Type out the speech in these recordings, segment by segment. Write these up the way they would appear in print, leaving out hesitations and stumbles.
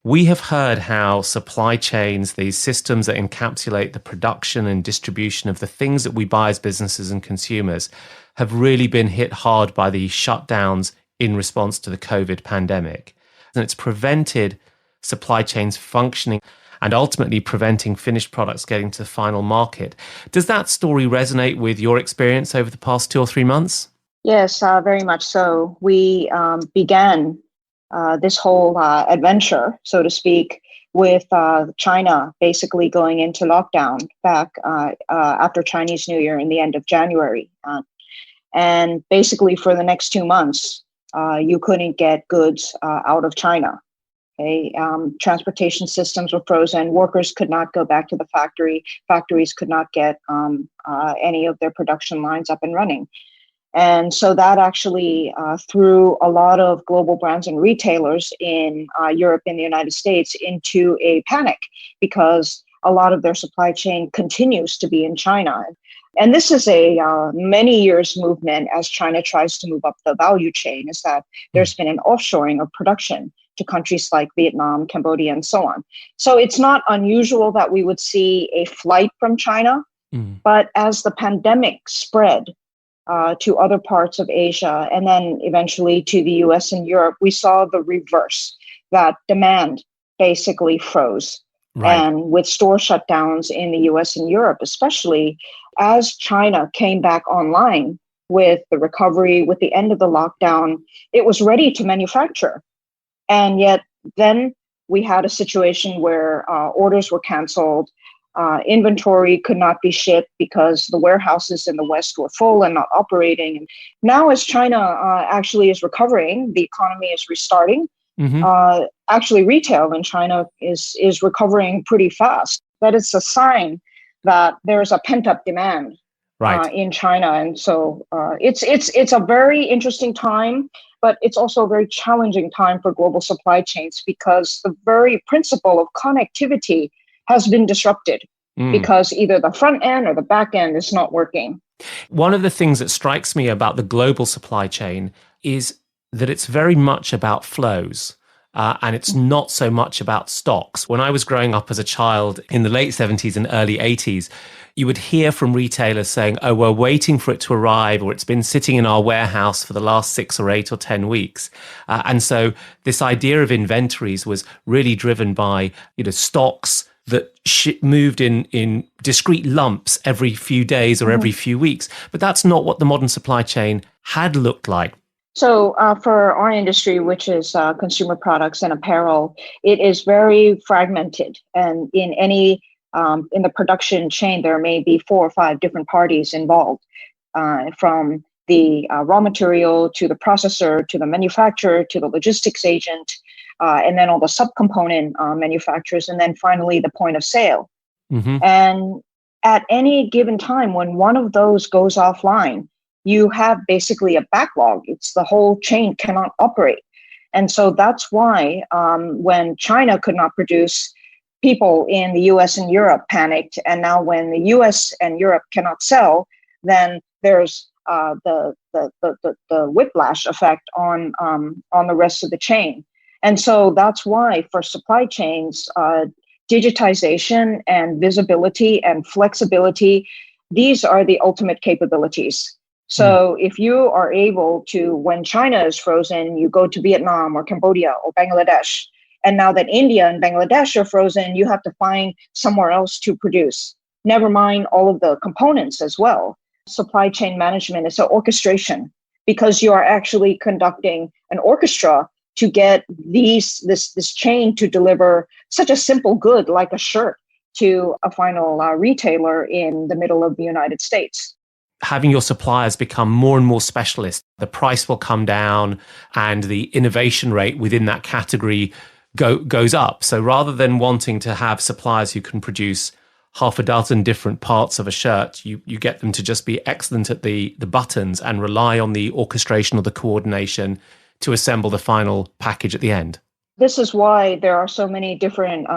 We have heard how supply chains, these systems that encapsulate the production and distribution of the things that we buy as businesses and consumers, have really been hit hard by the shutdowns in response to the COVID pandemic. And it's prevented supply chains functioning and ultimately preventing finished products getting to the final market. Does that story resonate with your experience over the past 2 or 3 months? Yes, very much so. We began this whole adventure, so to speak, with China basically going into lockdown back after Chinese New Year in the end of January. And basically for the next 2 months, you couldn't get goods out of China. Okay, transportation systems were frozen. Workers could not go back to the factory. Factories could not get any of their production lines up and running. And so that actually threw a lot of global brands and retailers in Europe and the United States into a panic because a lot of their supply chain continues to be in China. And this is a many years movement as China tries to move up the value chain, is that there's been an offshoring of production to countries like Vietnam, Cambodia, and so on. So it's not unusual that we would see a flight from China, but as the pandemic spread to other parts of Asia and then eventually to the US and Europe, we saw the reverse, that demand basically froze. Right. And with store shutdowns in the US and Europe, especially as China came back online with the recovery, with the end of the lockdown, it was ready to manufacture. And yet then we had a situation where orders were canceled, inventory could not be shipped because the warehouses in the West were full and not operating. And now as China actually is recovering, the economy is restarting. Actually retail in China is recovering pretty fast. That it's a sign that there's a pent-up demand in China. And so it's a very interesting time, but it's also a very challenging time for global supply chains because the very principle of connectivity has been disrupted because either the front end or the back end is not working. One of the things that strikes me about the global supply chain is that it's very much about flows. And it's not so much about stocks. When I was growing up as a child in the late 70s and early 80s, you would hear from retailers saying, oh, we're waiting for it to arrive, or it's been sitting in our warehouse for the last 6 or 8 or 10 weeks. And so this idea of inventories was really driven by, stocks that moved in discrete lumps every few days or every few weeks. But that's not what the modern supply chain had looked like. So for our industry, which is consumer products and apparel, it is very fragmented. And in any in the production chain, there may be 4 or 5 different parties involved, from the raw material to the processor to the manufacturer to the logistics agent, and then all the subcomponent manufacturers, and then finally the point of sale. And at any given time, when one of those goes offline, you have basically a backlog. It's the whole chain cannot operate. And so that's why when China could not produce, people in the US and Europe panicked. And now when the US and Europe cannot sell, then there's the whiplash effect on the rest of the chain. And so that's why for supply chains, digitization and visibility and flexibility, these are the ultimate capabilities. So if you are able to, when China is frozen, you go to Vietnam or Cambodia or Bangladesh, and now that India and Bangladesh are frozen, you have to find somewhere else to produce. Never mind all of the components as well. Supply chain management is an orchestration because you are actually conducting an orchestra to get this chain to deliver such a simple good like a shirt to a final retailer in the middle of the United States. Having your suppliers become more and more specialist, the price will come down and the innovation rate within that category goes up. So rather than wanting to have suppliers who can produce half a dozen different parts of a shirt, you get them to just be excellent at the buttons and rely on the orchestration or the coordination to assemble the final package at the end. This is why there are so many different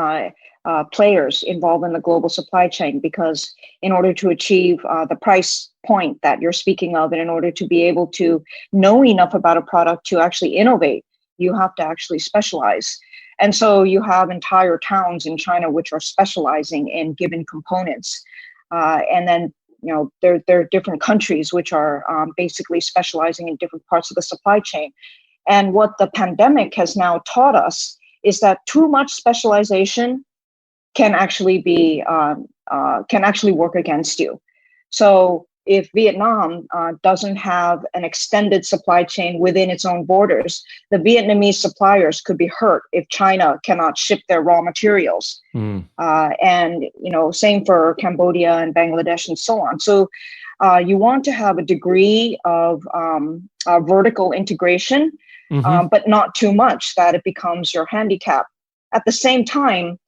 players involved in the global supply chain, because in order to achieve the price point that you're speaking of, and in order to be able to know enough about a product to actually innovate, you have to actually specialize. And so you have entire towns in China which are specializing in given components. And then, there are different countries which are basically specializing in different parts of the supply chain. And what the pandemic has now taught us is that too much specialization can actually work against you. So if Vietnam doesn't have an extended supply chain within its own borders, the Vietnamese suppliers could be hurt if China cannot ship their raw materials. And same for Cambodia and Bangladesh and so on. So you want to have a degree of vertical integration, but not too much that it becomes your handicap. At the same time,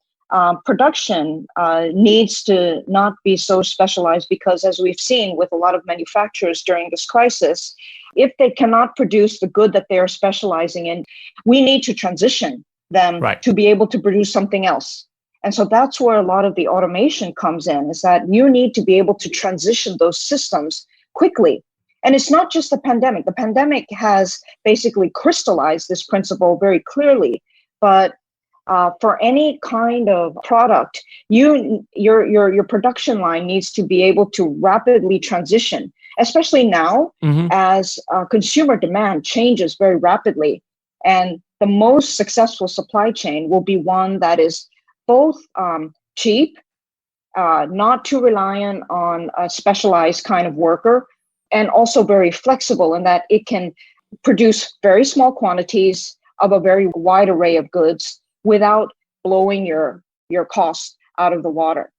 production needs to not be so specialized, because as we've seen with a lot of manufacturers during this crisis, if they cannot produce the good that they're specializing in, we need to transition them to be able to produce something else. And so that's where a lot of the automation comes in, is that you need to be able to transition those systems quickly. And it's not just the pandemic. The pandemic has basically crystallized this principle very clearly, but for any kind of product, your production line needs to be able to rapidly transition, especially now as consumer demand changes very rapidly. And the most successful supply chain will be one that is both cheap, not too reliant on a specialized kind of worker, and also very flexible in that it can produce very small quantities of a very wide array of goods without blowing your costs out of the water.